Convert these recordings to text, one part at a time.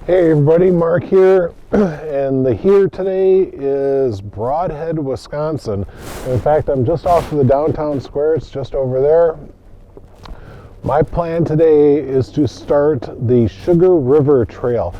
Hey everybody, Mark here, and the here today is Brodhead, Wisconsin. In fact, I'm just off of the downtown square. It's just over there. My plan today is to start the Sugar River Trail.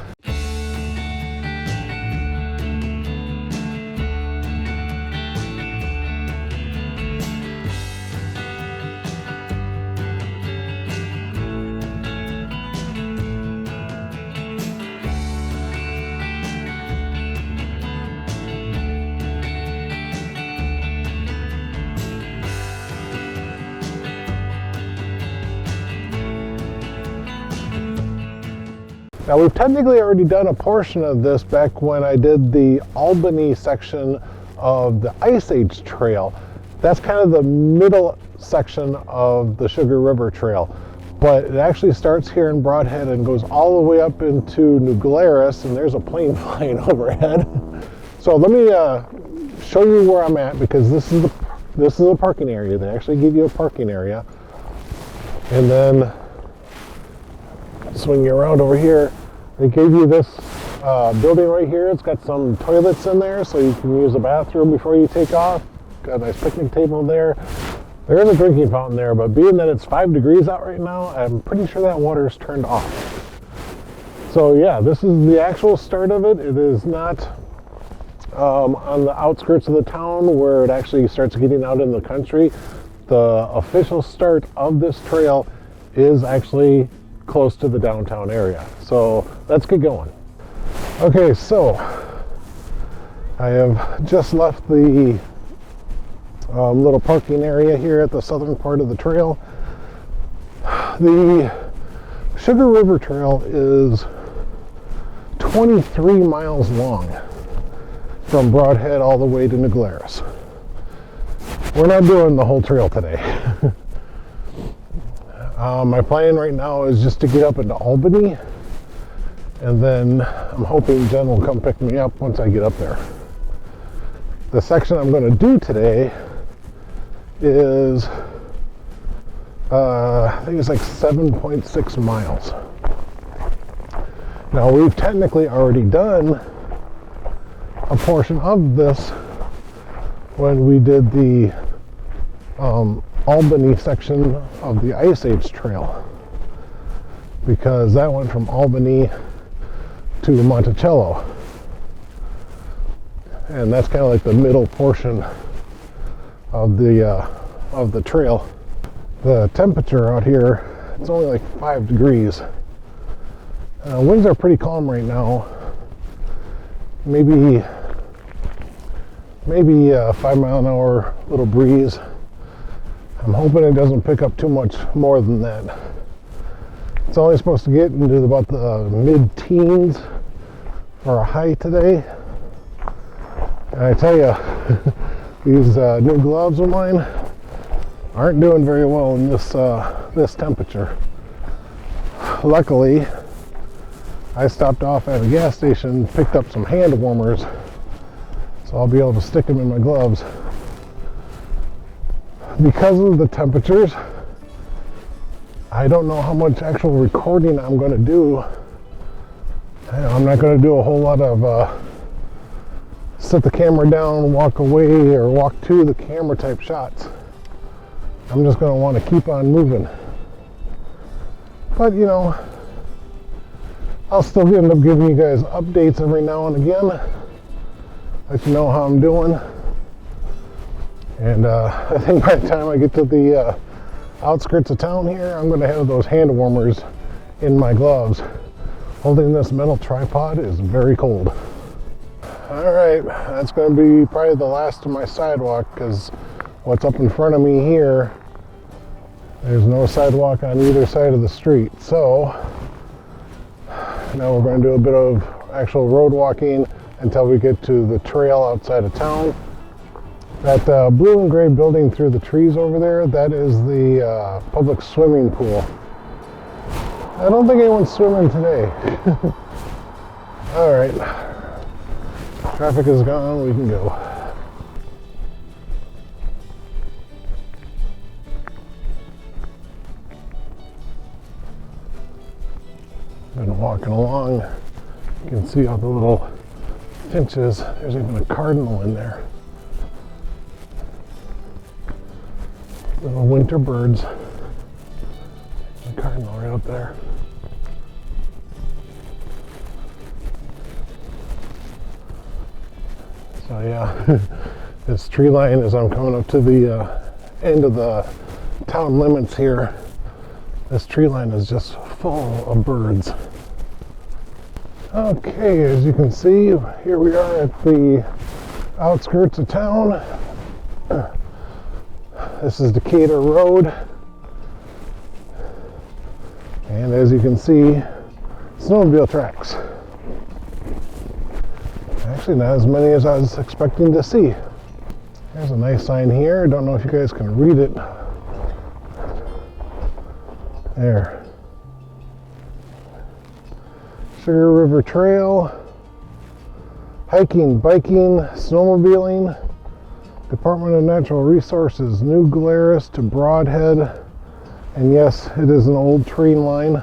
Now, we've technically already done a portion of this back when I did the Albany section of the Ice Age Trail. That's kind of the middle section of the Sugar River Trail. But it actually starts here in Brodhead and goes all the way up into New Glarus, and there's a plane flying overhead. So let me show you where I'm at, because this is a parking area. They actually give you a parking area. And then swing you around over here. They gave you this building right here. It's got some toilets in there so you can use the bathroom before you take off. Got a nice picnic table there. There is a drinking fountain there, but being that it's 5 degrees out right now, I'm pretty sure that water is turned off. So yeah, this is the actual start of it. It is not on the outskirts of the town where it actually starts getting out in the country. The official start of this trail is actually close to the downtown area. So let's get going. Okay, so I have just left the little parking area here at the southern part of the trail. The Sugar River Trail is 23 miles long from Brodhead all the way to New Glarus. We're not doing the whole trail today. My plan right now is just to get up into Albany, and then I'm hoping Jen will come pick me up once I get up there. The section I'm going to do today is, I think it's like 7.6 miles. Now, we've technically already done a portion of this when we did the Albany section of the Ice Age Trail, because that went from Albany to Monticello, and that's kind of like the middle portion of the trail. The temperature out here, it's only like 5 degrees. Winds are pretty calm right now. Maybe a 5 mile an hour little breeze. I'm hoping it doesn't pick up too much more than that. It's only supposed to get into about the mid-teens for a high today. And I tell you, these new gloves of mine aren't doing very well in this temperature. Luckily, I stopped off at a gas station, picked up some hand warmers, so I'll be able to stick them in my gloves. Because of the temperatures, I don't know how much actual recording I'm going to do. I'm not going to do a whole lot of set the camera down, walk away, or walk to the camera type shots. I'm just going to want to keep on moving. But you know, I'll still end up giving you guys updates every now and again, let you know how I'm doing. And I think by the time I get to the outskirts of town here, I'm going to have those hand warmers in my gloves. Holding this metal tripod is very cold. Alright, that's going to be probably the last of my sidewalk, because what's up in front of me here, there's no sidewalk on either side of the street. So now we're going to do a bit of actual road walking until we get to the trail outside of town. That blue and gray building through the trees over there, that is the public swimming pool. I don't think anyone's swimming today. All right, traffic is gone, we can go. Been walking along You can see all the little finches. There's even a cardinal in there. Little winter birds. The cardinal right up there. So yeah, this tree line, as I'm coming up to the end of the town limits here, this tree line is just full of birds. Okay, as you can see, here we are at the outskirts of town. This is Decatur Road. And as you can see, snowmobile tracks. Actually, not as many as I was expecting to see. There's a nice sign here. I don't know if you guys can read it. There. Sugar River Trail. Hiking, biking, snowmobiling. Department of Natural Resources, New Glarus to Brodhead. And yes, it is an old train line.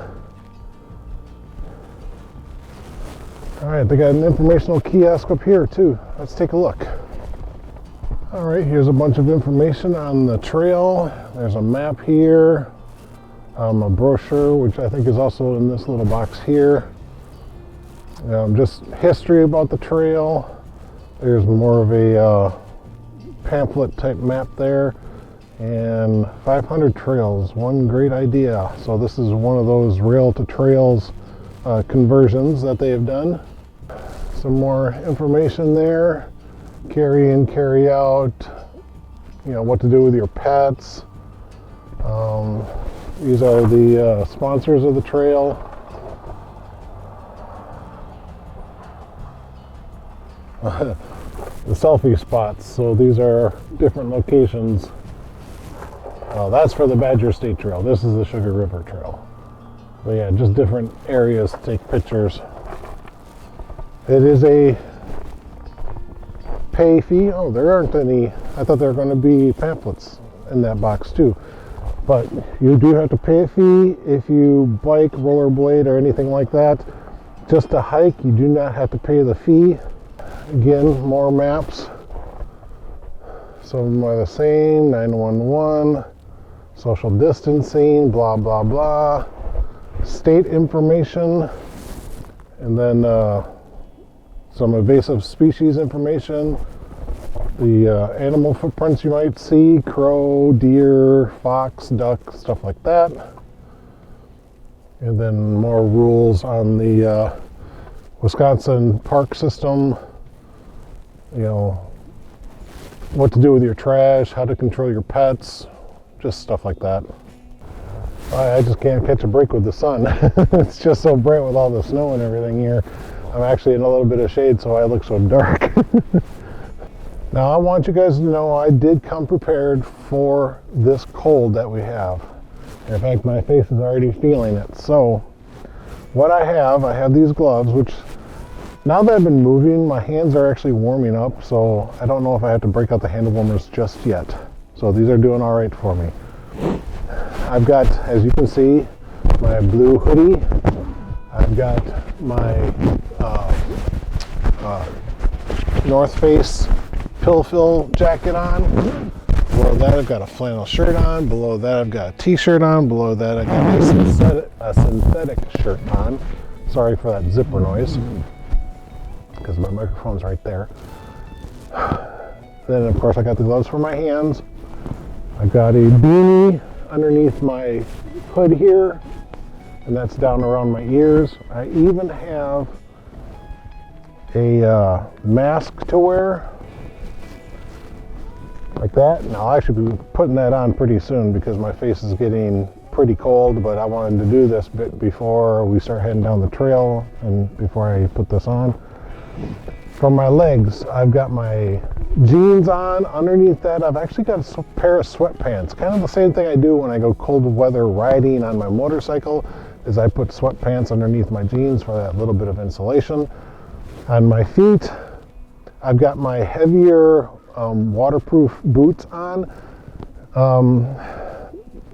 Alright, they got an informational kiosk up here too. Let's take a look. Alright, here's a bunch of information on the trail. There's a map here, a brochure, which I think is also in this little box here. Just history about the trail. There's more of a pamphlet type map there. And 500 trails, one great idea. So this is one of those rail to trails conversions that they have done. Some more information there. Carry in, carry out, what to do with your pets. These are the sponsors of the trail. The selfie spots, so these are different locations. That's for the Badger State Trail. This is the Sugar River Trail. But yeah, just different areas to take pictures. It is a pay fee. Oh, there aren't any. I thought there were going to be pamphlets in that box too. But you do have to pay a fee if you bike, rollerblade, or anything like that. Just to hike, you do not have to pay the fee. Again, more maps. Some of them are the same. 911, social distancing, blah, blah, blah. State information, and then some invasive species information. The animal footprints you might see, crow, deer, fox, duck, stuff like that. And then more rules on the Wisconsin park system. What to do with your trash, how to control your pets, just stuff like that. I just can't catch a break with the sun. It's just so bright with all the snow and everything here. I'm actually in a little bit of shade, so I look so dark. Now, I want you guys to know I did come prepared for this cold that we have. In fact, my face is already feeling it. So, what I have these gloves, which now that I've been moving, my hands are actually warming up, so I don't know if I have to break out the hand warmers just yet. So these are doing all right for me. I've got, as you can see, my blue hoodie. I've got my North Face pill-fill jacket on. Below that, I've got a flannel shirt on. Below that, I've got a t-shirt on. Below that, I've got a synthetic shirt on. Sorry for that zipper noise, because my microphone's right there. Then, of course, I got the gloves for my hands. I've got a beanie underneath my hood here, and that's down around my ears. I even have a mask to wear, like that. And I'll actually be putting that on pretty soon because my face is getting pretty cold, but I wanted to do this bit before we start heading down the trail and before I put this on. For my legs, I've got my jeans on. Underneath that, I've actually got a pair of sweatpants. Kind of the same thing I do when I go cold weather riding on my motorcycle, is I put sweatpants underneath my jeans for that little bit of insulation. On my feet, I've got my heavier waterproof boots on.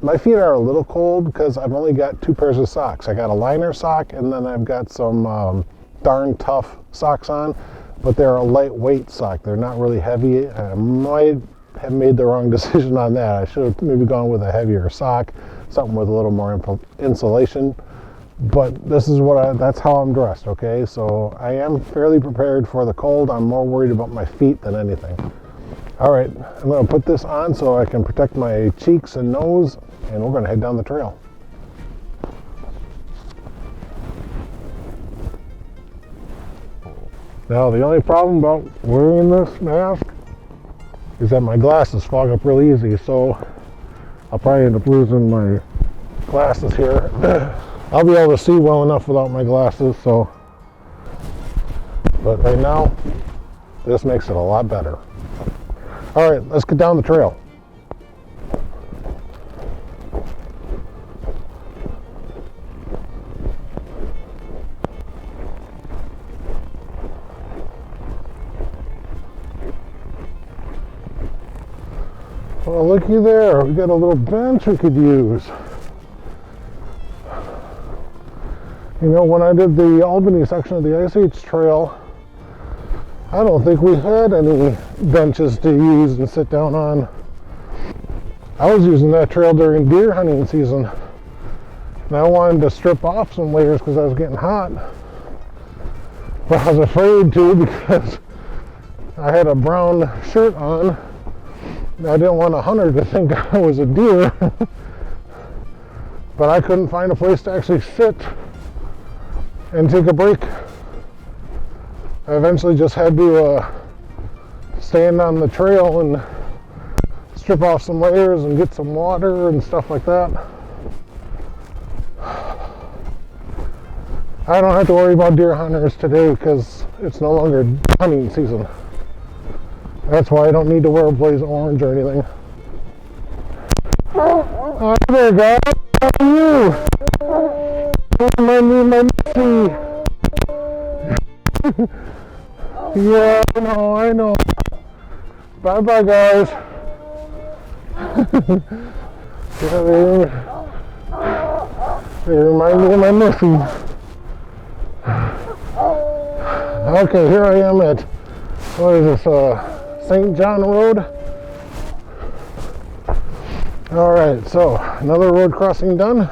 My feet are a little cold because I've only got two pairs of socks. I got a liner sock, and then I've got some darn tough socks on, but they're a lightweight sock. They're not really heavy. I might have made the wrong decision on that. I should have maybe gone with a heavier sock, something with a little more insulation. But this is that's how I'm dressed, okay? So I am fairly prepared for the cold. I'm more worried about my feet than anything. All right, I'm gonna put this on so I can protect my cheeks and nose, and we're gonna head down the trail. Now, the only problem about wearing this mask is that my glasses fog up really easy, so I'll probably end up losing my glasses here. I'll be able to see well enough without my glasses, so, but right now, this makes it a lot better. All right, let's get down the trail. Well, looky there, we got a little bench we could use. You know, when I did the Albany section of the Ice Age Trail, I don't think we had any benches to use and sit down on. I was using that trail during deer hunting season, and I wanted to strip off some layers because I was getting hot. But I was afraid to because I had a brown shirt on. I didn't want a hunter to think I was a deer. But I couldn't find a place to actually sit and take a break. I eventually just had to stand on the trail and strip off some layers and get some water and stuff like that. I don't have to worry about deer hunters today because it's no longer hunting season. That's why I don't need to wear a blaze orange or anything. Hi there, guys. How are you? My name is Missy. Yeah, I know. Bye-bye, guys. Yeah, they remind me of my Missy. Okay, here I am at, what is this, St. John Road? Alright, so another road crossing done.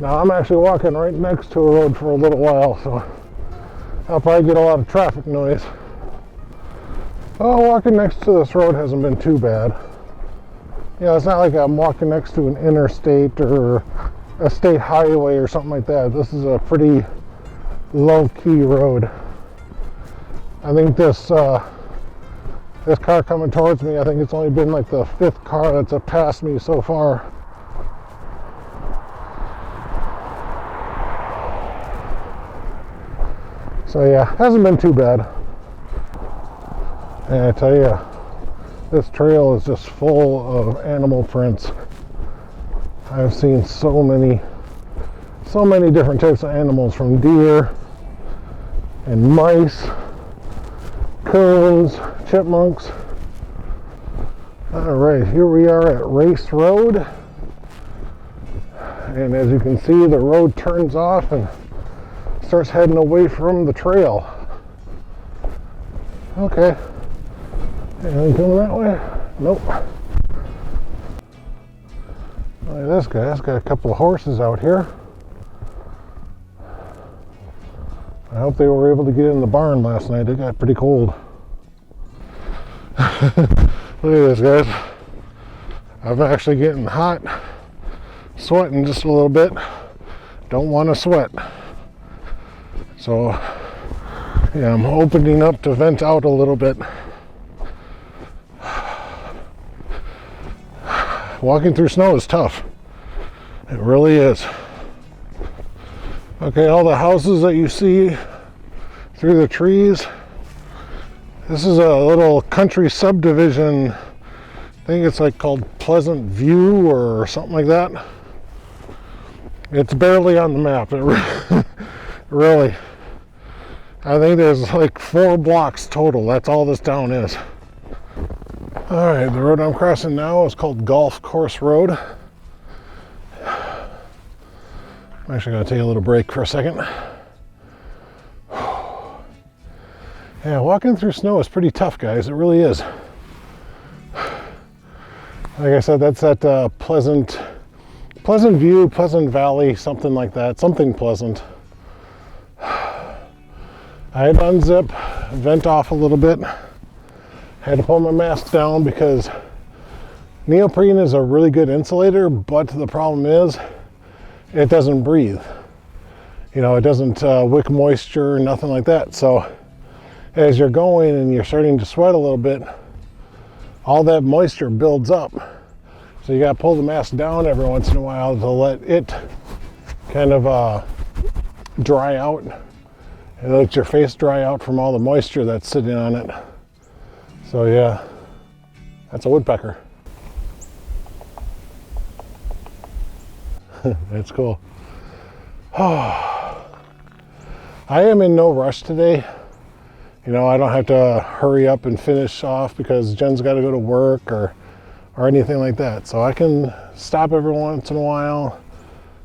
Now I'm actually walking right next to a road for a little while, so I'll probably get a lot of traffic noise. Oh, walking next to this road hasn't been too bad. Yeah, it's not like I'm walking next to an interstate or a state highway or something like that. This is a pretty low-key road. I think this car coming towards me, I think it's only been like the 5th car that's passed me so far. So yeah, hasn't been too bad. And I tell you, this trail is just full of animal prints. I've seen so many different types of animals, from deer and mice, coons, chipmunks. All right, here we are at Race Road. And as you can see, the road turns off and starts heading away from the trail. Okay. Anything coming that way? Nope. Look at this guy. He's got a couple of horses out here. I hope they were able to get in the barn last night. It got pretty cold. Look at this, guys. I'm actually getting hot, sweating just a little bit. Don't want to sweat. So, yeah, I'm opening up to vent out a little bit. Walking through snow is tough. It really is. Okay, all the houses that you see through the trees. This is a little country subdivision. I think it's like called Pleasant View or something like that. It's barely on the map. It really. I think there's like 4 blocks total. That's all this town is. All right, the road I'm crossing now is called Golf Course Road. I'm actually going to take a little break for a second. Yeah, walking through snow is pretty tough, guys. It really is. Like I said, that's that pleasant view, pleasant valley, something like that, something pleasant. I had to unzip, vent off a little bit. Had to pull my mask down because neoprene is a really good insulator, but the problem is it doesn't breathe. You know, it doesn't wick moisture, nothing like that. So as you're going and you're starting to sweat a little bit, all that moisture builds up. So you got to pull the mask down every once in a while to let it kind of dry out and let your face dry out from all the moisture that's sitting on it. So yeah, that's a woodpecker. That's cool. I am in no rush today. You know, I don't have to hurry up and finish off because Jen's got to go to work or anything like that. So I can stop every once in a while,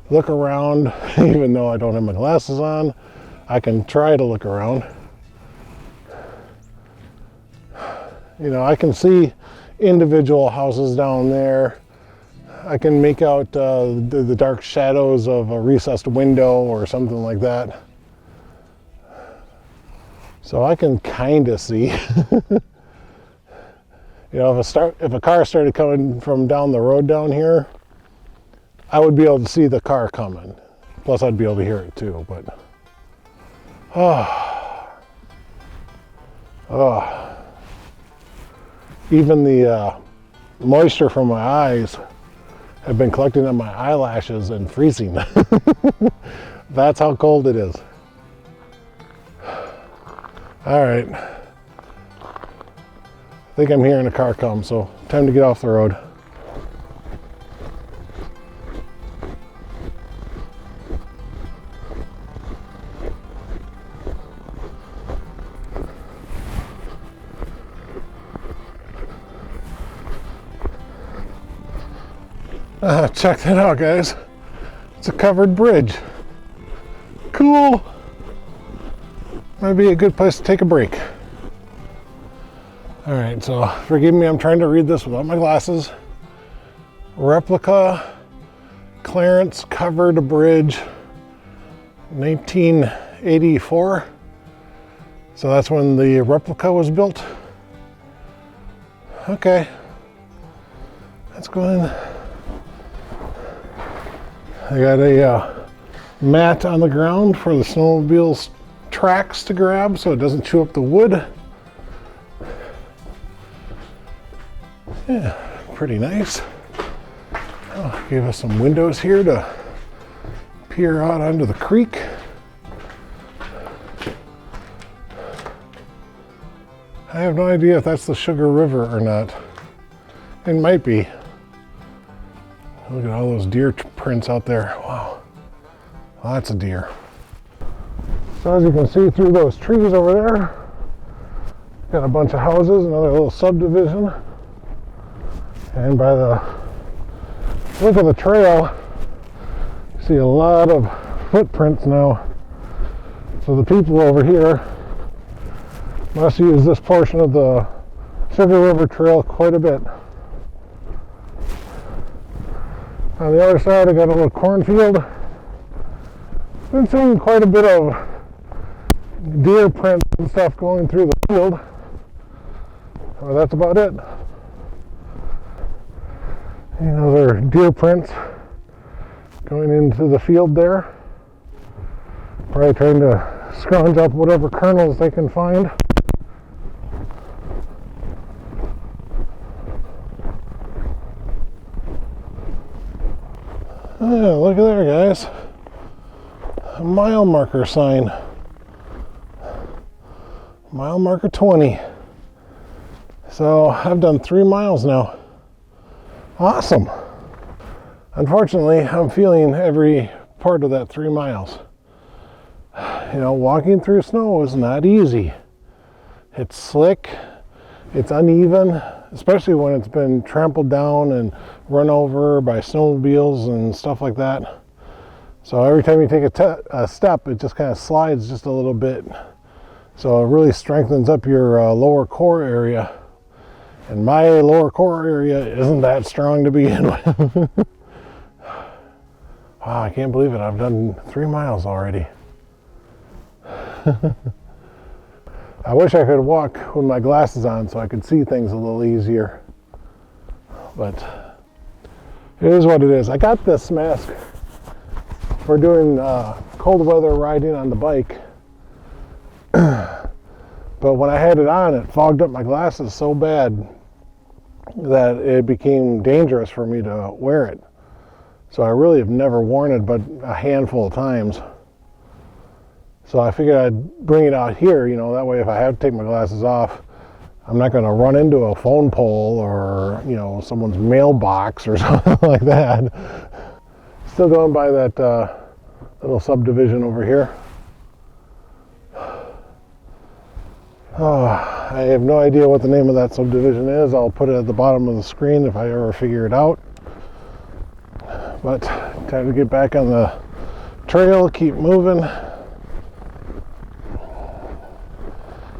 look around, even though I don't have my glasses on. I can try to look around. You know, I can see individual houses down there. I can make out the dark shadows of a recessed window or something like that. So I can kind of see. You know, if a car started coming from down the road down here, I would be able to see the car coming. Plus I'd be able to hear it too, but even the moisture from my eyes have been collecting on my eyelashes and freezing. That's how cold it is. All right. I think I'm hearing a car come, so time to get off the road. Check that out, guys. It's a covered bridge. Cool. Might be a good place to take a break. All right, so forgive me, I'm trying to read this without my glasses. Replica, Clarence covered bridge, 1984. So that's when the replica was built. Okay, let's go in. I got a mat on the ground for the snowmobile's tracks to grab so it doesn't chew up the wood. Yeah, pretty nice. Oh, gave us some windows here to peer out onto the creek. I have no idea if that's the Sugar River or not. It might be. Look at all those deer prints out there. Wow, lots of deer. So as you can see through those trees over there, got a bunch of houses, another little subdivision. And by the look of the trail, you see a lot of footprints now. So the people over here must use this portion of the Sugar River Trail quite a bit. On the other side, I got a little cornfield. Been seeing quite a bit of deer prints and stuff going through the field. Well, that's about it. You know, there are deer prints going into the field there. Probably trying to scrounge up whatever kernels they can find. Oh, look at there, guys. A mile marker sign. Mile marker 20. So I've done 3 miles now. Awesome. Unfortunately, I'm feeling every part of that 3 miles. You know, walking through snow is not easy. It's slick, it's uneven, especially when it's been trampled down and run over by snowmobiles and stuff like that. So every time you take a step, it just kind of slides just a little bit. So it really strengthens up your lower core area. And my lower core area isn't that strong to begin with. Wow, I can't believe it. I've done 3 miles already. I wish I could walk with my glasses on so I could see things a little easier. But it is what it is. I got this mask for doing cold weather riding on the bike. But when I had it on, it fogged up my glasses so bad that it became dangerous for me to wear it. So I really have never worn it but a handful of times. So I figured I'd bring it out here, you know, that way if I have to take my glasses off, I'm not going to run into a phone pole or, you know, someone's mailbox or something like that. Still going by that little subdivision over here. Oh, I have no idea what the name of that subdivision is. I'll put it at the bottom of the screen if I ever figure it out. But time to get back on the trail, keep moving.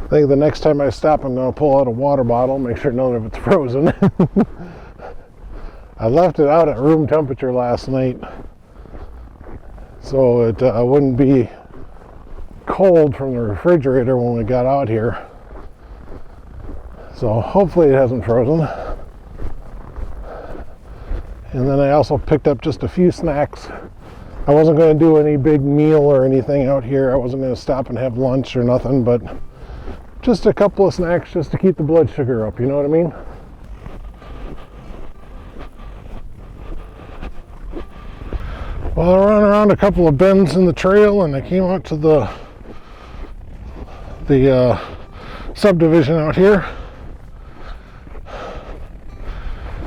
I think the next time I stop, I'm going to pull out a water bottle, make sure none of it's frozen. I left it out at room temperature last night, so it wouldn't be cold from the refrigerator when we got out here. So hopefully it hasn't frozen. And then I also picked up just a few snacks. I wasn't going to do any big meal or anything out here. I wasn't going to stop and have lunch or nothing, but just a couple of snacks just to keep the blood sugar up, you know what I mean? Well, I ran around a couple of bends in the trail and I came out to the subdivision out here.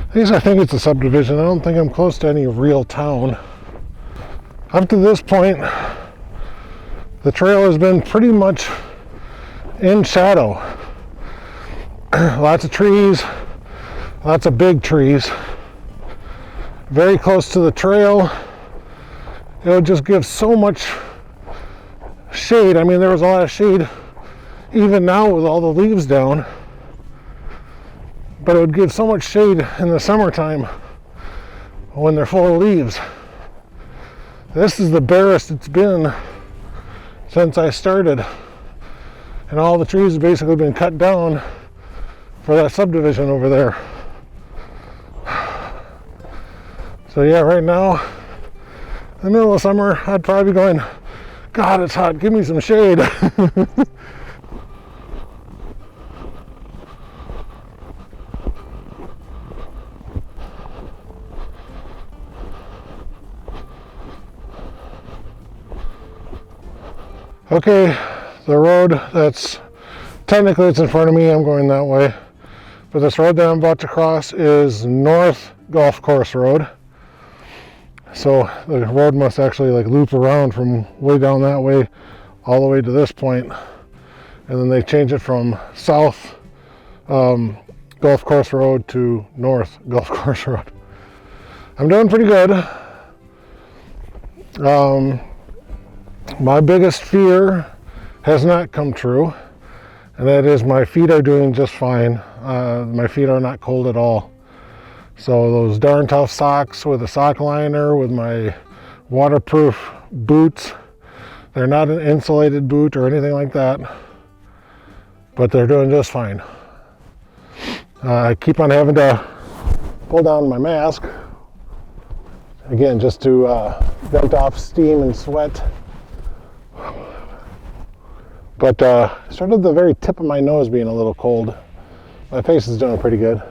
At least I think it's a subdivision. I don't think I'm close to any real town. Up to this point, the trail has been pretty much in shadow. Lots of trees, lots of big trees. Very close to the trail. It would just give so much shade. I mean, there was a lot of shade even now with all the leaves down. But it would give so much shade in the summertime when they're full of leaves. This is the barest it's been since I started. And all the trees have basically been cut down for that subdivision over there. So yeah, right now, in the middle of summer, I'd probably be going, God, it's hot, give me some shade. Okay, the road that's technically it's in front of me, I'm going that way. But this road that I'm about to cross is North Golf Course Road. So the road must actually like loop around from way down that way all the way to this point. And then they change it from South Golf Course Road to North Golf Course Road. I'm doing pretty good. My biggest fear has not come true, and that is my feet are doing just fine. My feet are not cold at all. So those darn tough socks with a sock liner, with my waterproof boots, they're not an insulated boot or anything like that, but they're doing just fine. I keep on having to pull down my mask, again, just to vent off steam and sweat. But started the very tip of my nose being a little cold. My face is doing pretty good.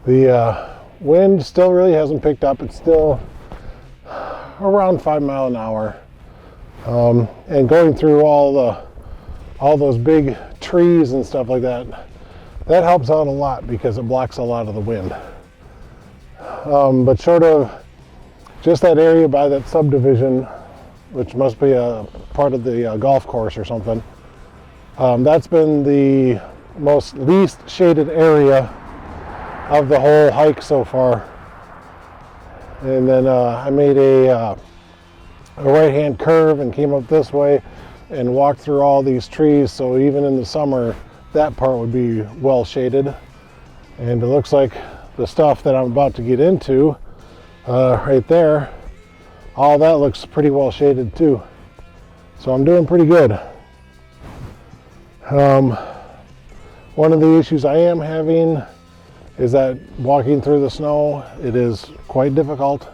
The wind still really hasn't picked up. It's still around 5 miles an hour. And going through all those big trees and stuff like that, that helps out a lot because it blocks a lot of the wind. But sort of just that area by that subdivision, which must be a part of the golf course or something. That's been the most least shaded area of the whole hike so far. And then I made a right-hand curve and came up this way. and walk through all these trees, so even in the summer that part would be well shaded. And it looks like the stuff that I'm about to get into right there, all that looks pretty well shaded too. So I'm doing pretty good. One of the issues I am having is that walking through the snow, it is quite difficult.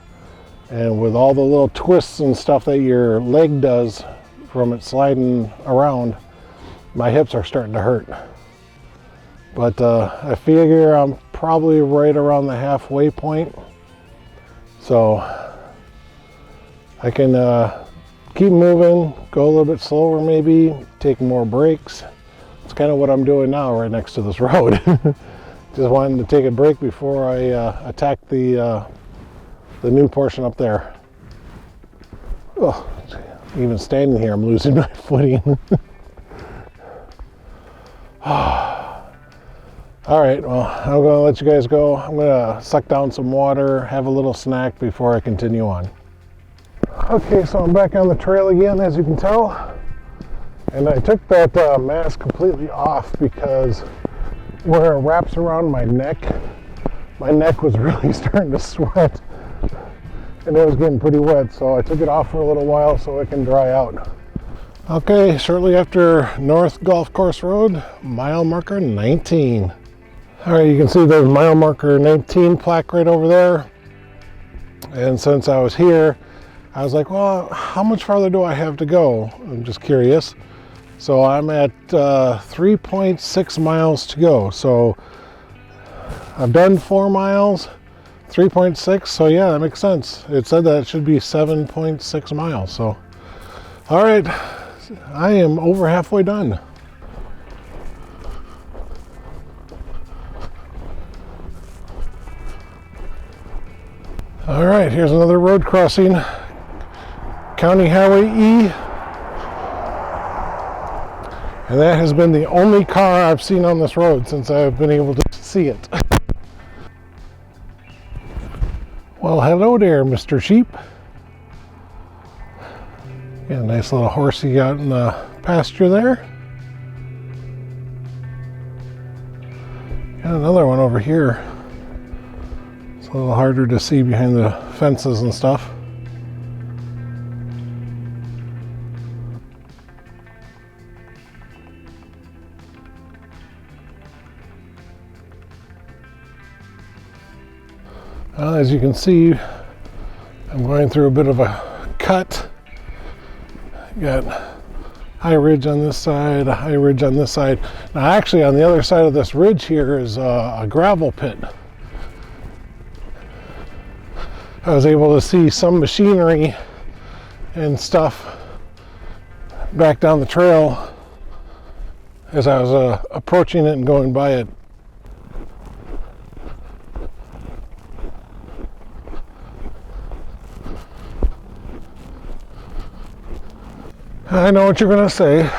And with all the little twists and stuff that your leg does from it sliding around, my hips are starting to hurt. But I figure I'm probably right around the halfway point. So I can keep moving, go a little bit slower maybe, take more breaks. It's kind of what I'm doing now right next to this road. Just wanting to take a break before I attack the new portion up there. Oh, even standing here, I'm losing my footing. All right, well, I'm gonna let you guys go. I'm gonna suck down some water, have a little snack before I continue on. Okay, so I'm back on the trail again, as you can tell. And I took that mask completely off because where it wraps around my neck was really starting to sweat. And it was getting pretty wet, so I took it off for a little while so it can dry out. Okay, shortly after North Golf Course Road, mile marker 19. All right, you can see the mile marker 19 plaque right over there. And since I was here, I was like, well, how much farther do I have to go? I'm just curious. So I'm at 3.6 miles to go. So I've done 4 miles, 3.6. So yeah, that makes sense. It said that it should be 7.6 miles. So, all right, I am over halfway done. All right, here's another road crossing. County Highway E. And that has been the only car I've seen on this road since I've been able to see it. Well, hello there, Mr. Sheep. Got a nice little horsey out in the pasture there. Got another one over here. It's a little harder to see behind the fences and stuff. As you can see, I'm going through a bit of a cut. Got high ridge on this side, a high ridge on this side. Now actually on the other side of this ridge here is a gravel pit. I was able to see some machinery and stuff back down the trail as I was approaching it and going by it. I know what you're going to say.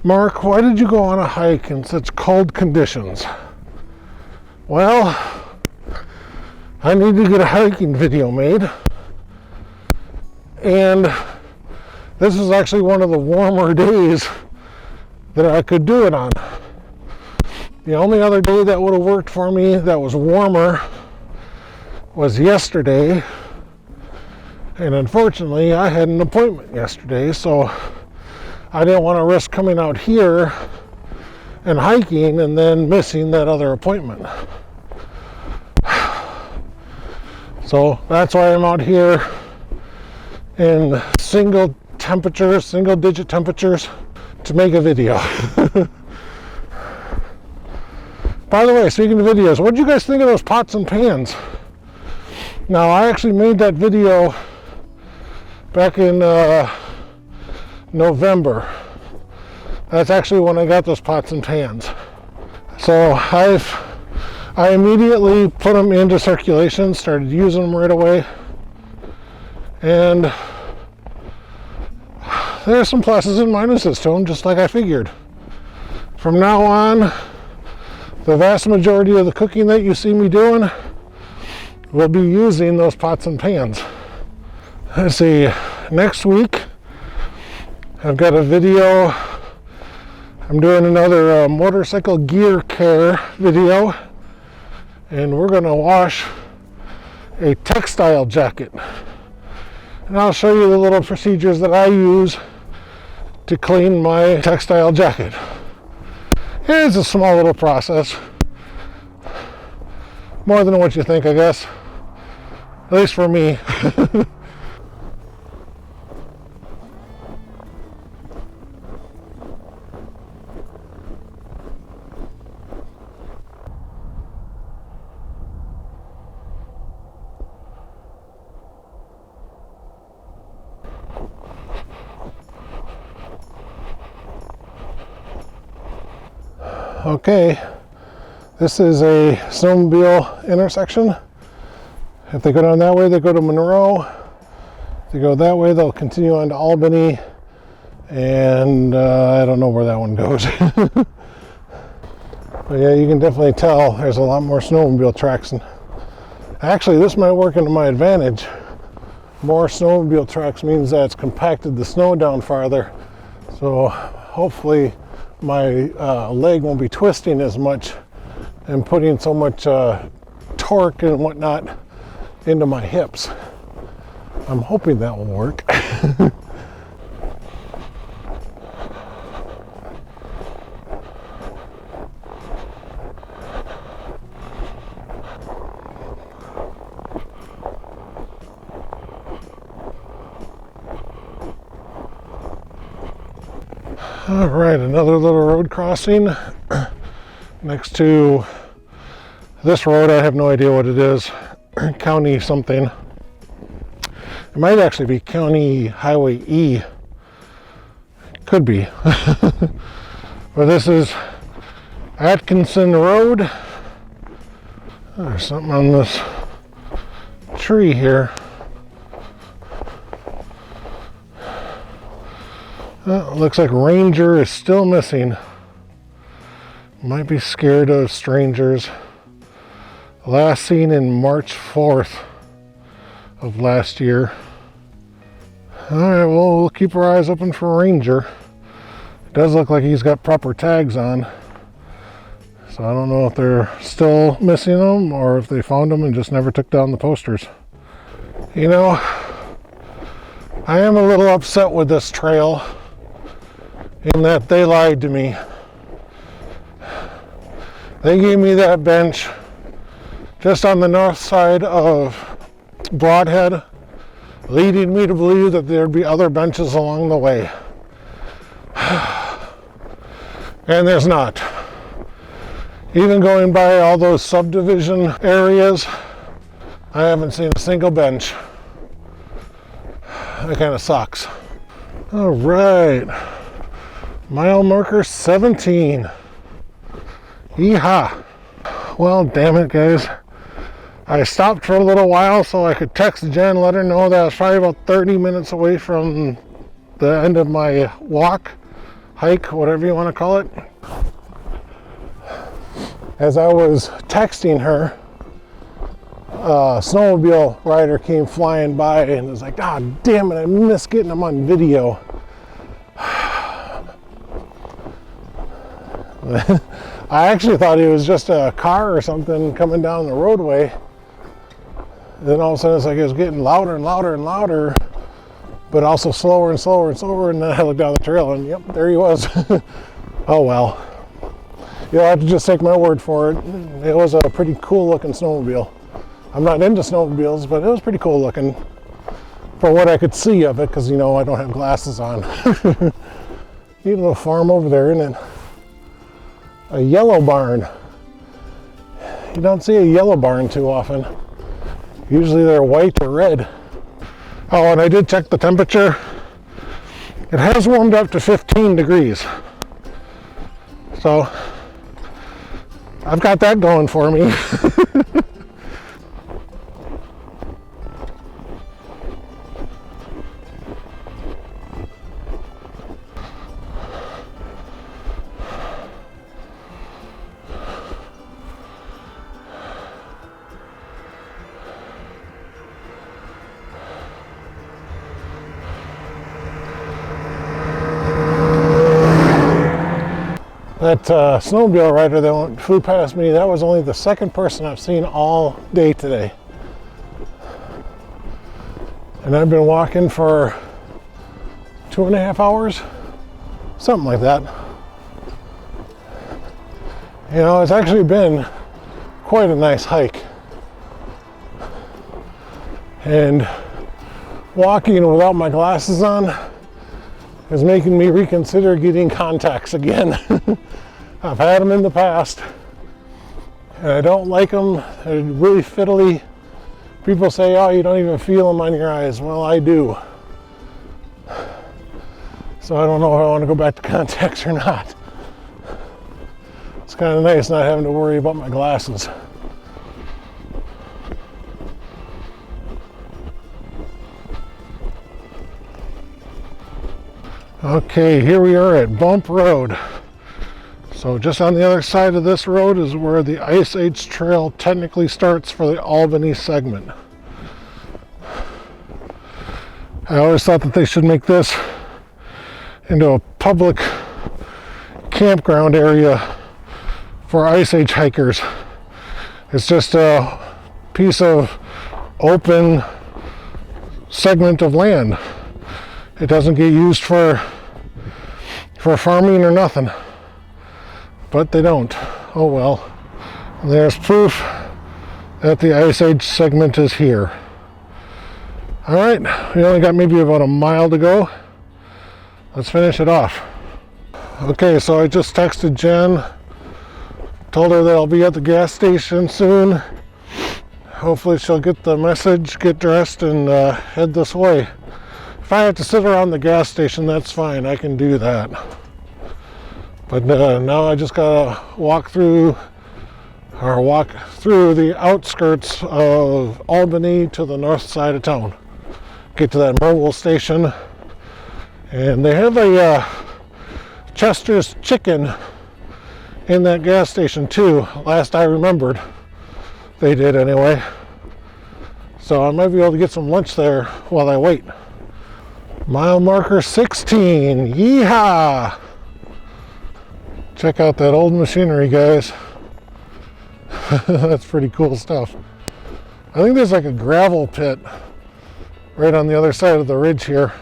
Mark, why did you go on a hike in such cold conditions? Well, I need to get a hiking video made. And this is actually one of the warmer days that I could do it on. The only other day that would have worked for me that was warmer was yesterday. And unfortunately, I had an appointment yesterday, so I didn't want to risk coming out here and hiking and then missing that other appointment. So that's why I'm out here in single digit temperatures to make a video. By the way, speaking of videos, what did you guys think of those pots and pans? Now, I actually made that video back in November. That's actually when I got those pots and pans. So I immediately put them into circulation, started using them right away. And there's some pluses and minuses to them, just like I figured. From now on, the vast majority of the cooking that you see me doing will be using those pots and pans. Let's see, next week I've got a video. I'm doing another motorcycle gear care video, and we're going to wash a textile jacket. And I'll show you the little procedures that I use to clean my textile jacket. It's a small little process. More than what you think, I guess. At least for me. Okay, this is a snowmobile intersection. If they go down that way, they go to Monroe. If they go that way, they'll continue on to Albany. And I don't know where that one goes. But yeah, you can definitely tell there's a lot more snowmobile tracks. And actually, this might work into my advantage. More snowmobile tracks means that it's compacted the snow down farther. So hopefully my leg won't be twisting as much and putting so much torque and whatnot into my hips. I'm hoping that will work. All right, another little road crossing next to this road. I have no idea what it is. County something. It might actually be County Highway E. Could be. But this is Atkinson Road. There's something on this tree here. Looks like Ranger is still missing. Might be scared of strangers. Last seen in March 4th of last year. Alright, well, we'll keep our eyes open for Ranger. It does look like he's got proper tags on. So I don't know if they're still missing them or if they found them and just never took down the posters. You know, I am a little upset with this trail in that they lied to me. They gave me that bench just on the north side of Brodhead, leading me to believe that there'd be other benches along the way. And there's not. Even going by all those subdivision areas, I haven't seen a single bench. That kind of sucks. All right. Mile marker 17. Yeehaw. Well, damn it, guys. I stopped for a little while so I could text Jen, let her know that I was probably about 30 minutes away from the end of my walk, hike, whatever you want to call it. As I was texting her, a snowmobile rider came flying by and was like, "Ah, damn it, I missed getting him on video." I actually thought he was just a car or something coming down the roadway. Then all of a sudden it's like it was getting louder and louder and louder, but also slower and slower and slower. And then I looked down the trail and yep, there he was. Oh well. You'll have to just take my word for it. It was a pretty cool looking snowmobile. I'm not into snowmobiles, but it was pretty cool looking for what I could see of it, because you know I don't have glasses on. Neat little farm over there, isn't it? A yellow barn. You don't see a yellow barn too often. Usually they're white or red. Oh, and I did check the temperature. It has warmed up to 15 degrees. So I've got that going for me. That snowmobile rider that flew past me, that was only the second person I've seen all day today. And I've been walking for 2.5 hours, something like that. You know, it's actually been quite a nice hike. And walking without my glasses on is making me reconsider getting contacts again. I've had them in the past, and I don't like them. They're really fiddly. People say, oh, you don't even feel them on your eyes. Well, I do. So I don't know if I want to go back to contacts or not. It's kind of nice not having to worry about my glasses. Okay, here we are at Bump Road. So just on the other side of this road is where the Ice Age Trail technically starts for the Albany segment. I always thought that they should make this into a public campground area for Ice Age hikers. It's just a piece of open segment of land. It doesn't get used for farming or nothing. But they don't. Oh well. There's proof that the Ice Age segment is here. Alright, we only got maybe about a mile to go. Let's finish it off. Okay, so I just texted Jen. Told her that I'll be at the gas station soon. Hopefully she'll get the message, get dressed, and head this way. If I have to sit around the gas station, that's fine. I can do that. But now I just gotta walk through the outskirts of Albany to the north side of town. Get to that Mobil station. And they have a Chester's chicken in that gas station too. Last I remembered, they did anyway. So I might be able to get some lunch there while I wait. Mile marker 16. Yeehaw! Check out that old machinery, guys. That's pretty cool stuff. I think there's like a gravel pit right on the other side of the ridge here.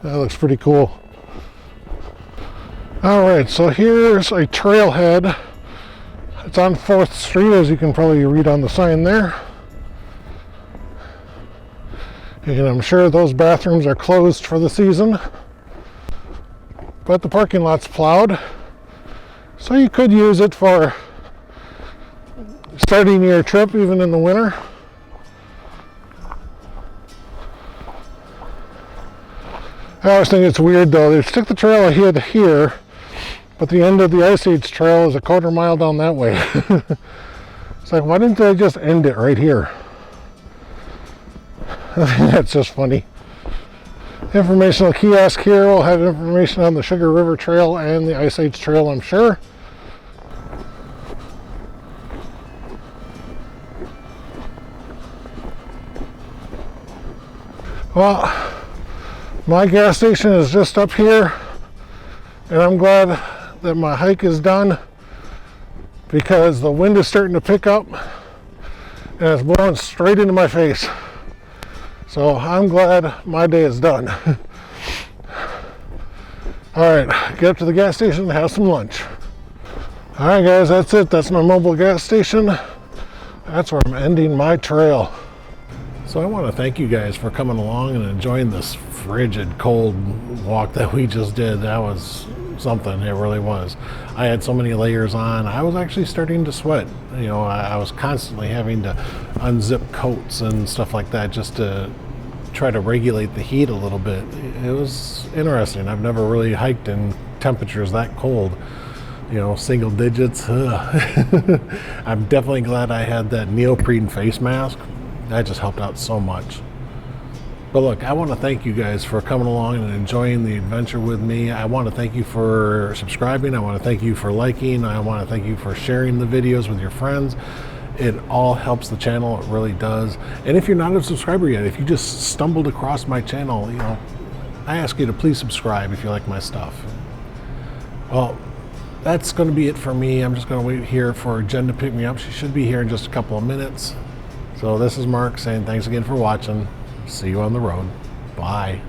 That looks pretty cool. Alright, so here's a trailhead. It's on 4th Street, as you can probably read on the sign there. And I'm sure those bathrooms are closed for the season. But the parking lot's plowed, so you could use it for starting your trip even in the winter. I always think it's weird though, they stick the trail ahead here, but the end of the Ice Age Trail is a 1/4 mile down that way. It's like, why didn't they just end it right here? I think that's just funny. Informational kiosk here will have information on the Sugar River Trail and the Ice Age Trail, I'm sure. Well, my gas station is just up here, and I'm glad that my hike is done because the wind is starting to pick up and it's blowing straight into my face. So I'm glad my day is done. Alright, get up to the gas station and have some lunch. Alright guys, that's it. That's my Mobil gas station. That's where I'm ending my trail. So I want to thank you guys for coming along and enjoying this frigid cold walk that we just did. That was something, it really was. I had so many layers on, I was actually starting to sweat. You know, I was constantly having to unzip coats and stuff like that just to try to regulate the heat a little bit. It was interesting. I've never really hiked in temperatures that cold, you know, single digits. I'm definitely glad I had that neoprene face mask. That just helped out so much. But look, I want to thank you guys for coming along and enjoying the adventure with me. I want to thank you for subscribing. I want to thank you for liking. I want to thank you for sharing the videos with your friends. It all helps the channel, it really does. And if you're not a subscriber yet, if you just stumbled across my channel, you know, I ask you to please subscribe if you like my stuff. Well, that's going to be it for me. I'm just going to wait here for Jen to pick me up. She should be here in just a couple of minutes. So this is Mark saying thanks again for watching. See you on the road. Bye.